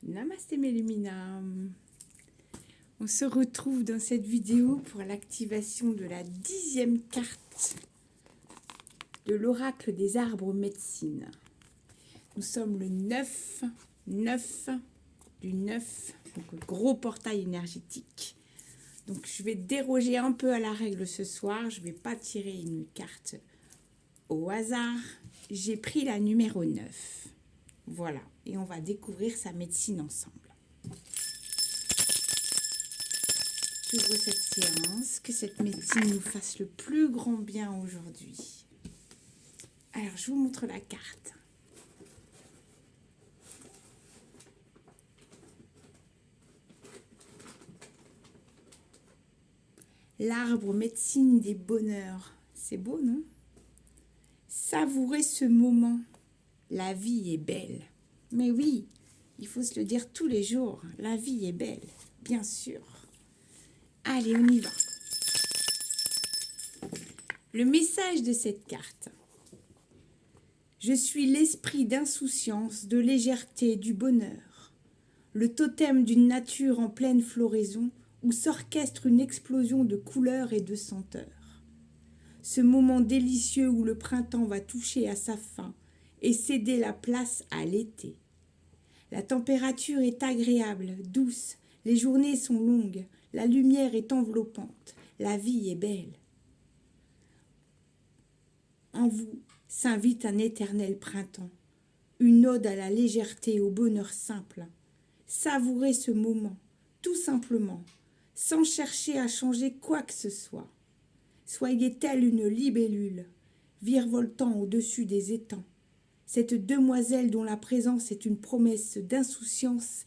Namasté mes luminam. On se retrouve dans cette vidéo pour l'activation de la 10e carte de l'oracle des arbres médecine. Nous sommes le 9 du 9, donc gros portail énergétique. Donc je vais déroger un peu à la règle ce soir, je ne vais pas tirer une carte au hasard. J'ai pris la numéro 9. Voilà, et on va découvrir sa médecine ensemble. J'ouvre cette séance, que cette médecine nous fasse le plus grand bien aujourd'hui. Alors, je vous montre la carte. L'arbre médecine des bonheurs. C'est beau, non? Savourez ce moment. La vie est belle. Mais oui, il faut se le dire tous les jours. La vie est belle, bien sûr. Allez, on y va. Le message de cette carte. Je suis l'esprit d'insouciance, de légèreté, du bonheur. Le totem d'une nature en pleine floraison où s'orchestre une explosion de couleurs et de senteurs. Ce moment délicieux où le printemps va toucher à sa fin et céder la place à l'été. La température est agréable, douce, les journées sont longues, la lumière est enveloppante, la vie est belle. En vous s'invite un éternel printemps, une ode à la légèreté et au bonheur simple. Savourez ce moment, tout simplement, sans chercher à changer quoi que ce soit. Soyez telle une libellule, virevoltant au-dessus des étangs, cette demoiselle dont la présence est une promesse d'insouciance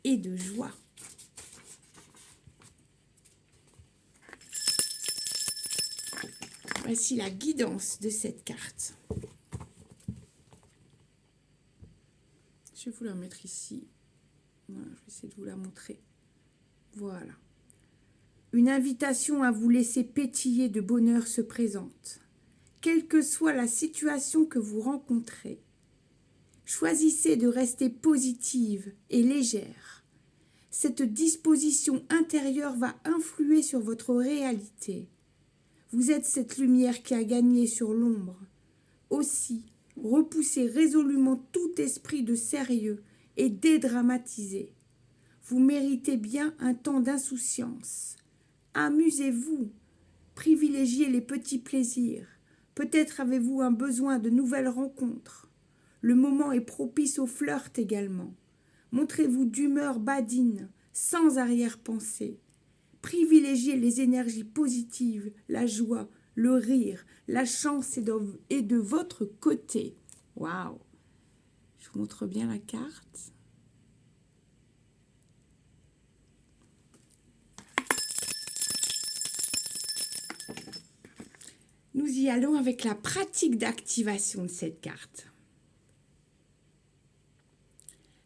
et de joie. Voici la guidance de cette carte. Je vais vous la mettre ici. Voilà, je vais essayer de vous la montrer. Voilà. Une invitation à vous laisser pétiller de bonheur se présente. Quelle que soit la situation que vous rencontrez, choisissez de rester positive et légère. Cette disposition intérieure va influer sur votre réalité. Vous êtes cette lumière qui a gagné sur l'ombre. Aussi, repoussez résolument tout esprit de sérieux et dédramatisez. Vous méritez bien un temps d'insouciance. Amusez-vous, privilégiez les petits plaisirs. Peut-être avez-vous un besoin de nouvelles rencontres. Le moment est propice au flirt également. Montrez-vous d'humeur badine, sans arrière-pensée. Privilégiez les énergies positives, la joie, le rire, la chance est de votre côté. Waouh! Je vous montre bien la carte. Nous y allons avec la pratique d'activation de cette carte.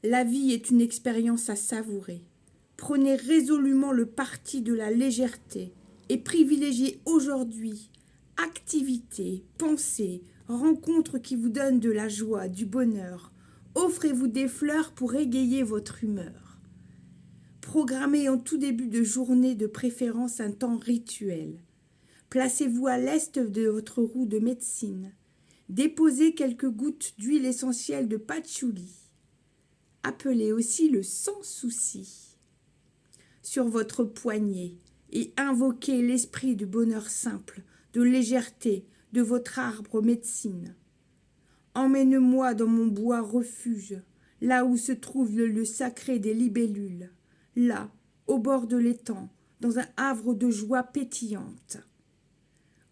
La vie est une expérience à savourer. Prenez résolument le parti de la légèreté et privilégiez aujourd'hui activités, pensées, rencontres qui vous donnent de la joie, du bonheur. Offrez-vous des fleurs pour égayer votre humeur. Programmez en tout début de journée de préférence un temps rituel. Placez-vous à l'est de votre roue de médecine. Déposez quelques gouttes d'huile essentielle de patchouli, appelé aussi le sans souci, sur votre poignet et invoquez l'esprit du bonheur simple, de légèreté de votre arbre médecine. Emmène-moi dans mon bois refuge, là où se trouve le lieu sacré des libellules, là, au bord de l'étang, dans un havre de joie pétillante.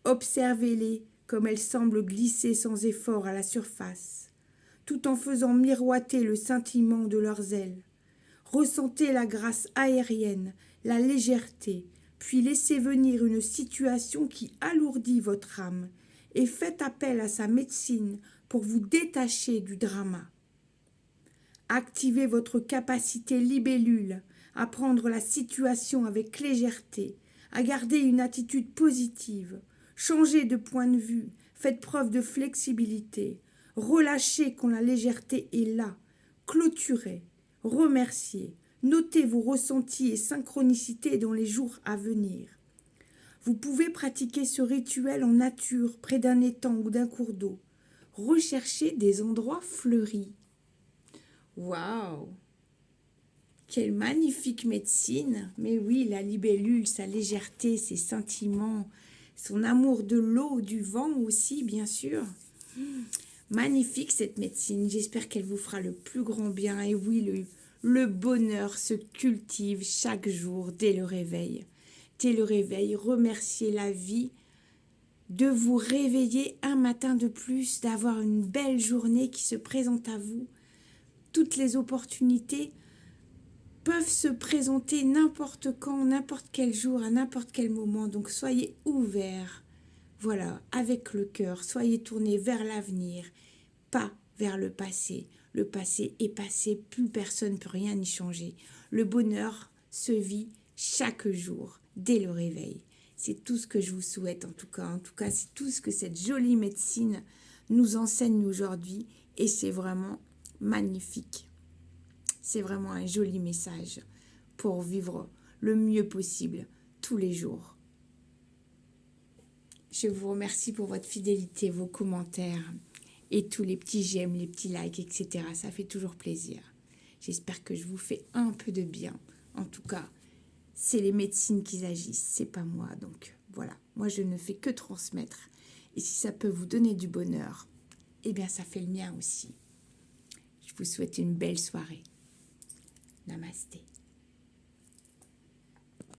Observez-les comme elles semblent glisser sans effort à la surface, tout en faisant miroiter le scintillement de leurs ailes. Ressentez la grâce aérienne, la légèreté, puis laissez venir une situation qui alourdit votre âme et faites appel à sa médecine pour vous détacher du drama. Activez votre capacité libellule à prendre la situation avec légèreté, à garder une attitude positive. Changez de point de vue, faites preuve de flexibilité, relâchez quand la légèreté est là, clôturez, remerciez. Notez vos ressentis et synchronicités dans les jours à venir. Vous pouvez pratiquer ce rituel en nature, près d'un étang ou d'un cours d'eau. Recherchez des endroits fleuris. Waouh! Quelle magnifique médecine! Mais oui, la libellule, sa légèreté, ses sentiments, son amour de l'eau, du vent aussi, bien sûr. Magnifique cette médecine, j'espère qu'elle vous fera le plus grand bien. Et oui, le bonheur se cultive chaque jour dès le réveil. Dès le réveil, remerciez la vie de vous réveiller un matin de plus, d'avoir une belle journée qui se présente à vous. Toutes les opportunités peuvent se présenter n'importe quand, n'importe quel jour, à n'importe quel moment. Donc soyez ouverts, voilà, avec le cœur. Soyez tournés vers l'avenir, pas vers le passé. Le passé est passé, plus personne ne peut rien y changer. Le bonheur se vit chaque jour, dès le réveil. C'est tout ce que je vous souhaite en tout cas. En tout cas, c'est tout ce que cette jolie médecine nous enseigne aujourd'hui et c'est vraiment magnifique. C'est vraiment un joli message pour vivre le mieux possible tous les jours. Je vous remercie pour votre fidélité, vos commentaires et tous les petits j'aime, les petits likes, etc. Ça fait toujours plaisir. J'espère que je vous fais un peu de bien. En tout cas, c'est les médecines qui agissent, c'est pas moi. Donc voilà, moi je ne fais que transmettre. Et si ça peut vous donner du bonheur, eh bien ça fait le mien aussi. Je vous souhaite une belle soirée. Namasté.